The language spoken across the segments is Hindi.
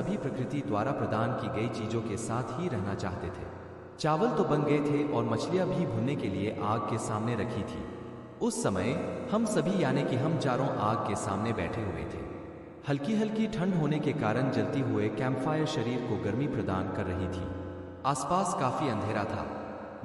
सभी प्रकृति द्वारा प्रदान की गई चीजों के साथ ही रहना चाहते थे। चावल तो बन गए थे और मछलियां भी भुनने के लिए आग के सामने रखी थी। उस समय हम सभी यानी कि हम चारों आग के सामने बैठे हुए थे। हल्की हल्की ठंड होने के कारण जलती हुए कैंपफायर शरीर को गर्मी प्रदान कर रही थी। आसपास काफी अंधेरा था।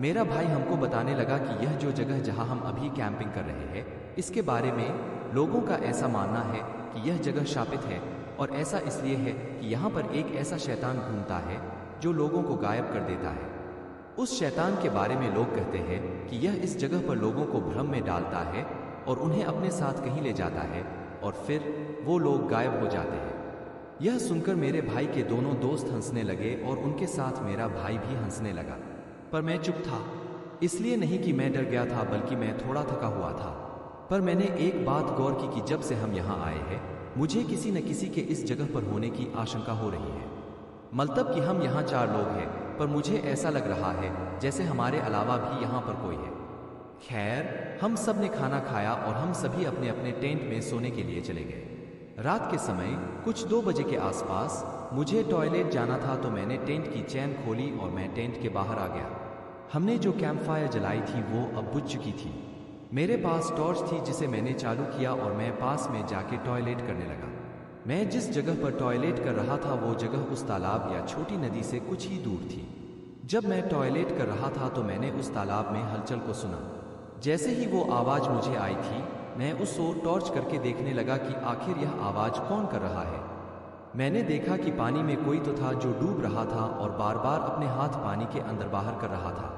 मेरा भाई हमको बताने लगा कि यह जो जगह जहां हम अभी कैंपिंग कर रहे हैं, इसके बारे में लोगों का ऐसा मानना है कि यह जगह शापित है, और ऐसा इसलिए है कि यहाँ पर एक ऐसा शैतान घूमता है जो लोगों को गायब कर देता है। उस शैतान के बारे में लोग कहते हैं कि यह इस जगह पर लोगों को भ्रम में डालता है और उन्हें अपने साथ कहीं ले जाता है और फिर वो लोग गायब हो जाते हैं। यह सुनकर मेरे भाई के दोनों दोस्त हंसने लगे और उनके साथ मेरा भाई भी हंसने लगा, पर मैं चुप था। इसलिए नहीं कि मैं डर गया था, बल्कि मैं थोड़ा थका हुआ था। पर मैंने एक बात गौर की कि जब से हम यहाँ आए हैं, मुझे किसी न किसी के इस जगह पर होने की आशंका हो रही है। मतलब कि हम यहाँ 4 लोग हैं, पर मुझे ऐसा लग रहा है जैसे हमारे अलावा भी यहाँ पर कोई है। खैर, हम सब ने खाना खाया और हम सभी अपने अपने टेंट में सोने के लिए चले गए। रात के समय कुछ 2 बजे के आसपास मुझे टॉयलेट जाना था, तो मैंने टेंट की चैन खोली और मैं टेंट के बाहर आ गया। हमने जो कैंपफायर जलाई थी वो अब बुझ चुकी थी। मेरे पास टॉर्च थी जिसे मैंने चालू किया और मैं पास में जाके टॉयलेट करने लगा। मैं जिस जगह पर टॉयलेट कर रहा था वो जगह उस तालाब या छोटी नदी से कुछ ही दूर थी। जब मैं टॉयलेट कर रहा था तो मैंने उस तालाब में हलचल को सुना। जैसे ही वो आवाज मुझे आई थी, मैं उस ओर टॉर्च करके देखने लगा कि आखिर यह आवाज कौन कर रहा है। मैंने देखा कि पानी में कोई तो था जो डूब रहा था और बार बार अपने हाथ पानी के अंदर बाहर कर रहा था।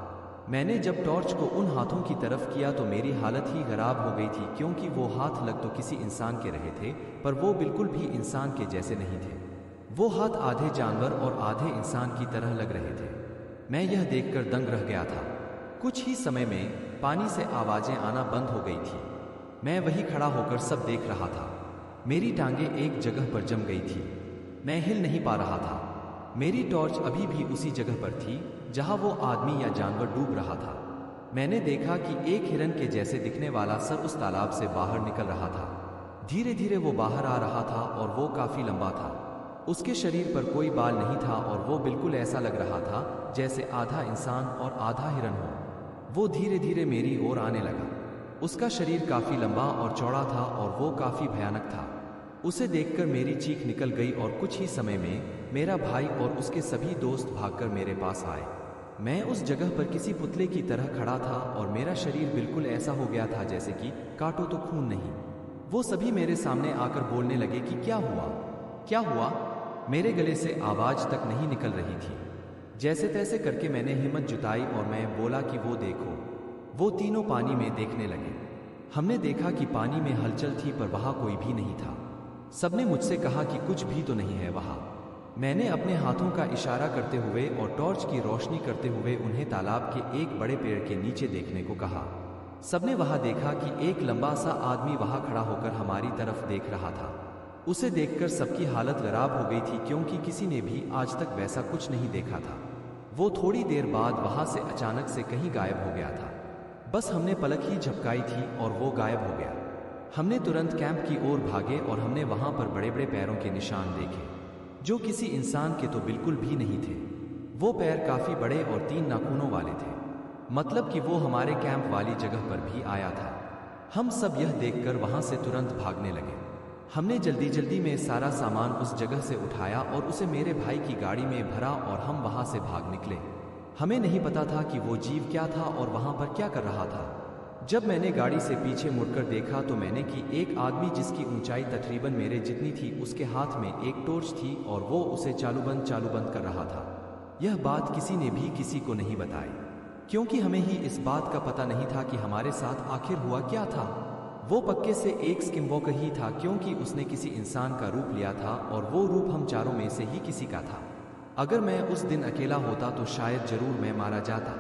मैंने जब टॉर्च को उन हाथों की तरफ किया तो मेरी हालत ही खराब हो गई थी, क्योंकि वो हाथ लग तो किसी इंसान के रहे थे, पर वो बिल्कुल भी इंसान के जैसे नहीं थे। वो हाथ आधे जानवर और आधे इंसान की तरह लग रहे थे। मैं यह देखकर दंग रह गया था। कुछ ही समय में पानी से आवाजें आना बंद हो गई थी। मैं वही खड़ा होकर सब देख रहा था। मेरी टांगें एक जगह पर जम गई थी। मैं हिल नहीं पा रहा था। मेरी टॉर्च अभी भी उसी जगह पर थी जहां वो आदमी या जानवर डूब रहा था। मैंने देखा कि एक हिरन के जैसे दिखने वाला सर उस तालाब से बाहर निकल रहा था। धीरे धीरे वो बाहर आ रहा था और वो काफी लंबा था। उसके शरीर पर कोई बाल नहीं था और वो बिल्कुल ऐसा लग रहा था जैसे आधा इंसान और आधा हिरन हो। वो धीरे धीरे मेरी ओर आने लगा। उसका शरीर काफी लंबा और चौड़ा था और वो काफी भयानक था। उसे देखकर मेरी चीख निकल गई और कुछ ही समय में मेरा भाई और उसके सभी दोस्त भागकर मेरे पास आए। मैं उस जगह पर किसी पुतले की तरह खड़ा था और मेरा शरीर बिल्कुल ऐसा हो गया था जैसे कि काटो तो खून नहीं। वो सभी मेरे सामने आकर बोलने लगे कि क्या हुआ, क्या हुआ। मेरे गले से आवाज तक नहीं निकल रही थी। जैसे तैसे करके मैंने हिम्मत जुटाई और मैं बोला कि वो देखो। वो तीनों पानी में देखने लगे। हमने देखा कि पानी में हलचल थी, पर वहां कोई भी नहीं था। सबने मुझसे कहा कि कुछ भी तो नहीं है वहां। मैंने अपने हाथों का इशारा करते हुए और टॉर्च की रोशनी करते हुए उन्हें तालाब के एक बड़े पेड़ के नीचे देखने को कहा। सबने वहां देखा कि एक लंबा सा आदमी वहां खड़ा होकर हमारी तरफ देख रहा था। उसे देखकर सबकी हालत खराब हो गई थी, क्योंकि किसी ने भी आज तक वैसा कुछ नहीं देखा था। वो थोड़ी देर बाद वहां से अचानक से कहीं गायब हो गया था। बस हमने पलक ही झपकाई थी और वो गायब हो गया। हमने तुरंत कैंप की ओर भागे और हमने वहां पर बड़े बड़े पैरों के निशान देखे, जो किसी इंसान के तो बिल्कुल भी नहीं थे। वो पैर काफी बड़े और 3 नाखूनों वाले थे। मतलब कि वो हमारे कैंप वाली जगह पर भी आया था। हम सब यह देखकर वहां से तुरंत भागने लगे। हमने जल्दी जल्दी में सारा सामान उस जगह से उठाया और उसे मेरे भाई की गाड़ी में भरा और हम वहां से भाग निकले। हमें नहीं पता था कि वो जीव क्या था और वहां पर क्या कर रहा था। जब मैंने गाड़ी से पीछे मुड़कर देखा तो मैंने कि एक आदमी जिसकी ऊंचाई तकरीबन मेरे जितनी थी, उसके हाथ में एक टॉर्च थी और वो उसे चालू बंद कर रहा था। यह बात किसी ने भी किसी को नहीं बताई, क्योंकि हमें ही इस बात का पता नहीं था कि हमारे साथ आखिर हुआ क्या था। वो पक्के से एक स्किमवॉकर ही था, क्योंकि उसने किसी इंसान का रूप लिया था और वो रूप हम चारों में से ही किसी का था। अगर मैं उस दिन अकेला होता तो शायद जरूर मैं मारा जाता।